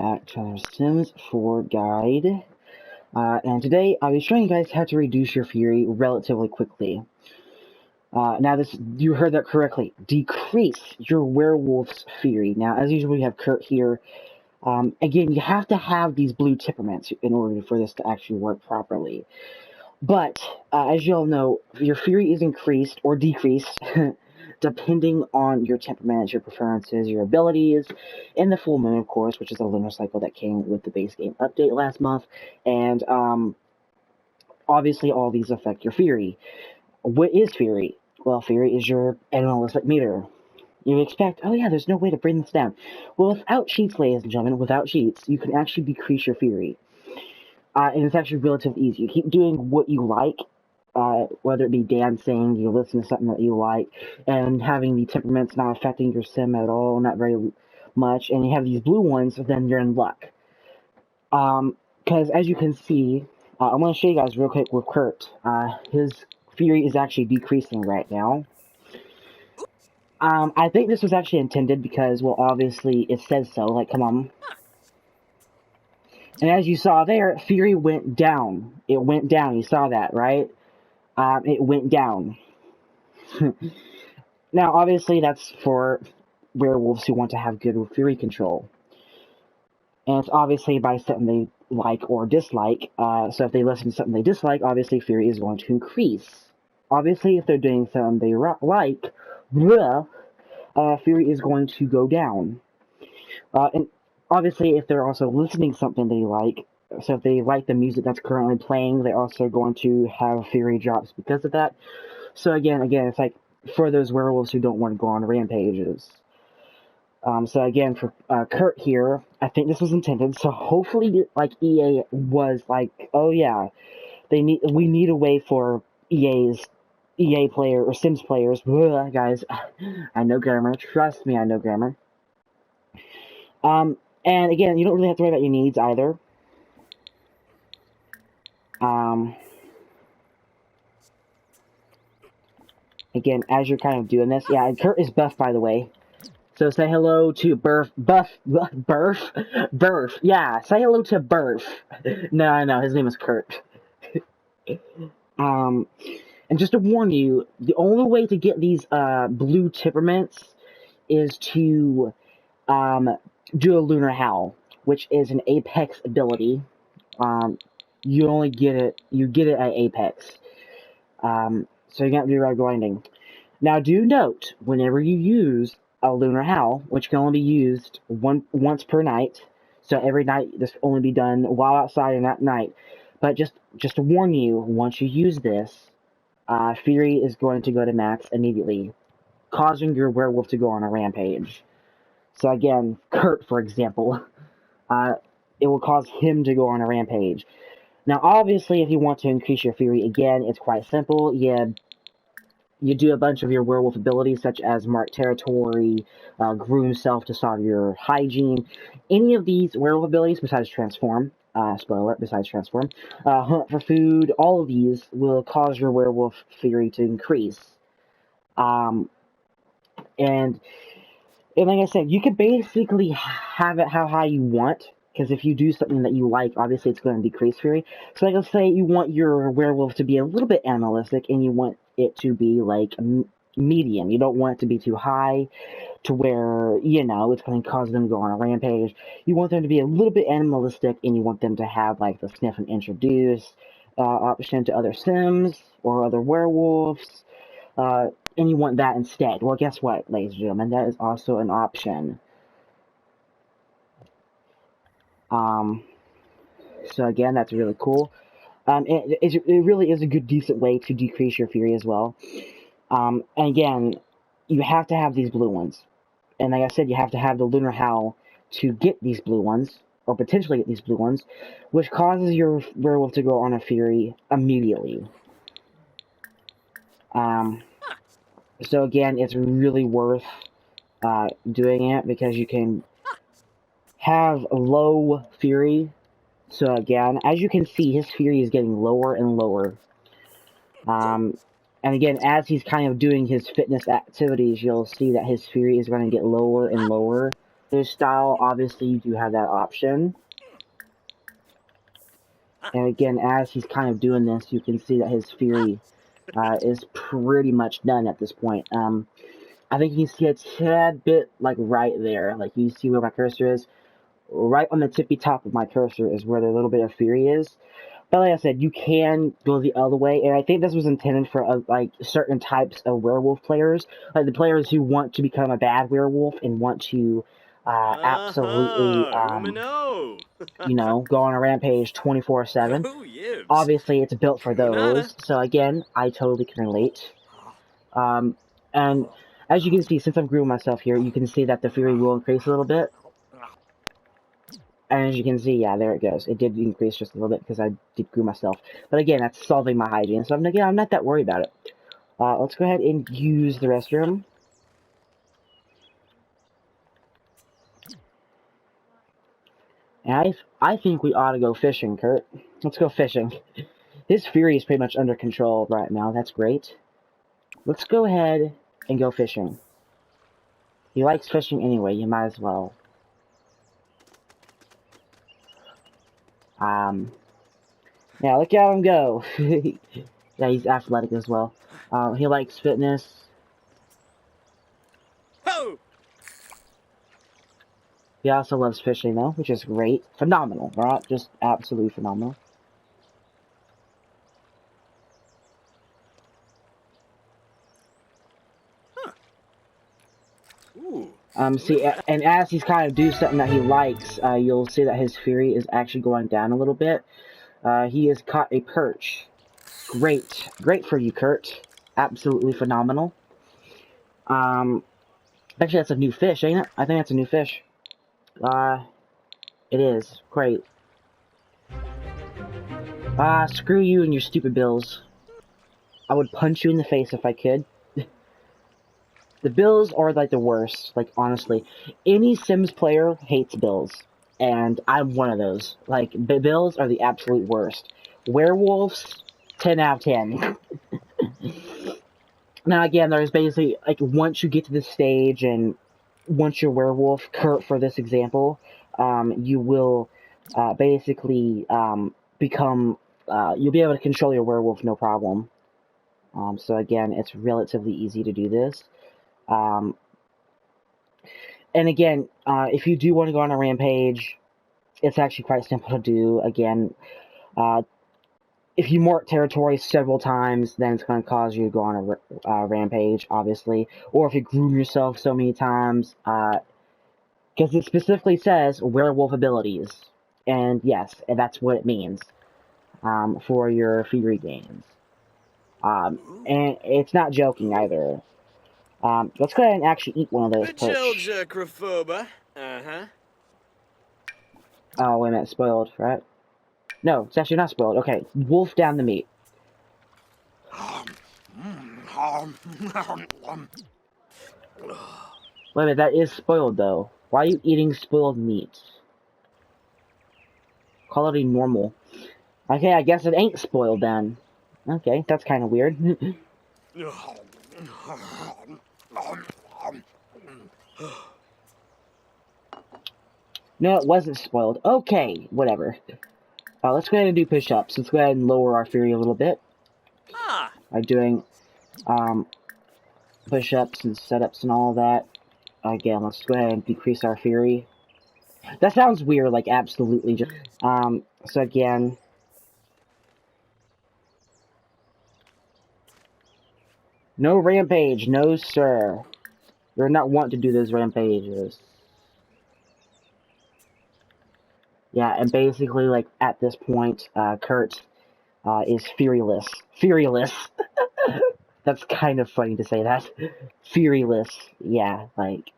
Back to our Sims 4 guide. And today I'll be showing you guys how to reduce your fury relatively quickly. Now you heard that correctly. Decrease your werewolf's fury. Now, as usual, we have Kurt here. Again, you have to have these blue temperaments in order for this to actually work properly. But, as you all know, your fury is increased or decreased depending on your temperaments, your preferences, your abilities, and the full moon, of course, which is a lunar cycle that came with the base game update last month. And, obviously all these affect your fury. What is fury? Well, fury is your animalistic meter. You expect, oh yeah, there's no way to bring this down. Well, without cheats, ladies and gentlemen, without cheats, you can actually decrease your fury. And it's actually relatively easy. You keep doing what you like, whether it be dancing, you listen to something that you like, and having the temperaments not affecting your sim at all, not very much, and you have these blue ones, then you're in luck. Because as you can see, I'm going to show you guys real quick with Kurt. His fury is actually decreasing right now. I think this was actually intended because, well, obviously it says so, like, come on. And as you saw there, fury went down. It went down, you saw that, right? It went down. Now, obviously, that's for werewolves who want to have good fury control. And it's obviously by something they like or dislike. So if they listen to something they dislike, obviously fury is going to increase. Obviously, if they're doing something they like, fury is going to go down. And obviously, if they're also listening to something they like, so if they like the music that's currently playing, they're also going to have fury drops because of that. So again, it's like for those werewolves who don't want to go on rampages. So again, for Kurt here, I think this was intended. So hopefully, like EA was like, oh yeah, we need a way for EA player or Sims players. Guys, I know grammar. Trust me, I know grammar. And again, you don't really have to worry about your needs either. Again, as you're kind of doing this, yeah, and Kurt is buff, by the way. So say hello to Burf. Yeah, say hello to Burf. No, his name is Kurt. And just to warn you, the only way to get these blue temperaments is to do a Lunar Howl, which is an Apex ability. You only get it at Apex. So you got to do right grinding. Now, do note, whenever you use a Lunar Howl, which can only be used once per night, so every night this will only be done while outside and at night. But just to warn you, once you use this, Fury is going to go to max immediately, causing your werewolf to go on a rampage. So again, Kurt, for example, it will cause him to go on a rampage. Now, obviously, if you want to increase your fury, again, it's quite simple. You do a bunch of your werewolf abilities, such as Mark Territory, Groom Self to solve your hygiene. Any of these werewolf abilities, besides Transform, spoiler, besides Transform, Hunt for Food, all of these will cause your werewolf fury to increase. And like I said, you can basically have it how high you want. Because if you do something that you like, obviously it's going to decrease fury. So like, let's say you want your werewolf to be a little bit animalistic, and you want it to be, like, medium. You don't want it to be too high, to where, it's going to cause them to go on a rampage. You want them to be a little bit animalistic, and you want them to have, like, the sniff and introduce option to other Sims, or other werewolves. And you want that instead. Well, guess what, ladies and gentlemen? That is also an option. So again, that's really cool. It really is a good, decent way to decrease your fury as well. And again, you have to have these blue ones. And like I said, you have to have the Lunar Howl to get these blue ones, or potentially get these blue ones, which causes your werewolf to go on a fury immediately. So again, it's really worth doing it, because you can have low fury. So again, as you can see, his fury is getting lower and lower. And again, as he's kind of doing his fitness activities, you'll see that his fury is going to get lower and lower. His style, obviously, you do have that option. And again, as he's kind of doing this, you can see that his fury is pretty much done at this point. I think you can see a tad bit, like, right there. Like, you see where my cursor is? Right on the tippy top of my cursor is where the little bit of fury is. But like I said, you can go the other way, and I think this was intended for like certain types of werewolf players, like the players who want to become a bad werewolf and want to absolutely, Umino. go on a rampage 24/7. Oh, Yibs. Obviously, it's built for Kunana. those. So again, I totally can relate. And as you can see, since I'm grooming myself here, you can see that the fury will increase a little bit. And as you can see, yeah, there it goes. It did increase just a little bit because I did glue myself. But again, that's solving my hygiene. So I'm not that worried about it. Let's go ahead and use the restroom. And I think we ought to go fishing, Kurt. Let's go fishing. His fury is pretty much under control right now. That's great. Let's go ahead and go fishing. He likes fishing anyway. You might as well. Yeah, look at him go. Yeah, he's athletic as well. He likes fitness. Ho! He also loves fishing, though, which is great. Phenomenal, right? Just absolutely phenomenal. Huh. Ooh. See, and as he's kind of do something that he likes, you'll see that his fury is actually going down a little bit. He has caught a perch. Great. Great for you, Kurt. Absolutely phenomenal. Actually, that's a new fish, ain't it? I think that's a new fish. It is. Great. Screw you and your stupid bills. I would punch you in the face if I could. The bills are, like, the worst. Like, honestly. Any Sims player hates bills. And I'm one of those. Like, bills are the absolute worst. Werewolves, 10 out of 10. Now, again, there's basically, like, once you get to this stage, and once you're werewolf, Kurt, for this example, you will, basically, become, you'll be able to control your werewolf no problem. So again, it's relatively easy to do this. And again, if you do want to go on a rampage, it's actually quite simple to do. Again, if you mark territory several times, then it's going to cause you to go on a rampage, obviously. Or if you groom yourself so many times, because it specifically says werewolf abilities. And yes, and that's what it means for your fury gains. And it's not joking either. Let's go ahead and actually eat one of those perch. Uh-huh. Oh, wait a minute, spoiled, right? No, it's actually not spoiled. Okay, wolf down the meat. Wait a minute, that is spoiled, though. Why are you eating spoiled meat? Quality normal. Okay, I guess it ain't spoiled then. Okay, that's kind of weird. No, it wasn't spoiled. Okay, whatever. Let's go ahead and do push-ups. Let's go ahead and lower our fury a little bit. By doing, push-ups and setups and all that. Again, let's go ahead and decrease our fury. That sounds weird, like, absolutely just... So again... No rampage, no sir. You're not want to do those rampages. Yeah, and basically, like, at this point, Kurt is furyless. Furyless! That's kind of funny to say that. Furyless. Yeah, like...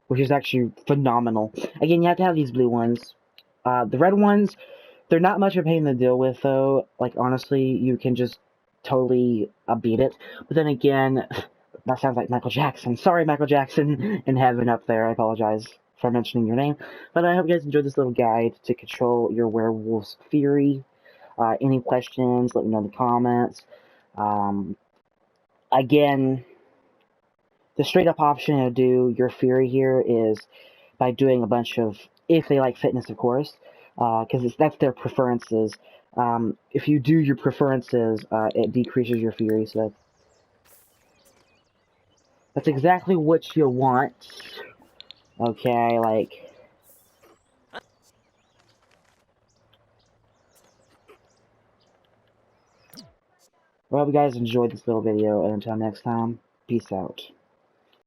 Which is actually phenomenal. Again, you have to have these blue ones. The red ones, they're not much of a pain to deal with, though. Like, honestly, you can just totally beat it. But then again, that sounds like Michael Jackson. Sorry, Michael Jackson in heaven up there. I apologize for mentioning your name. But I hope you guys enjoyed this little guide to control your werewolf's fury. Any questions, let me know in the comments. Again, the straight up option to do your fury here is by doing a bunch of, if they like fitness, of course, because that's their preferences. If you do your preferences, it decreases your fury, so that's exactly what you want. Okay, like... Well, I hope you guys enjoyed this little video, and until next time, peace out.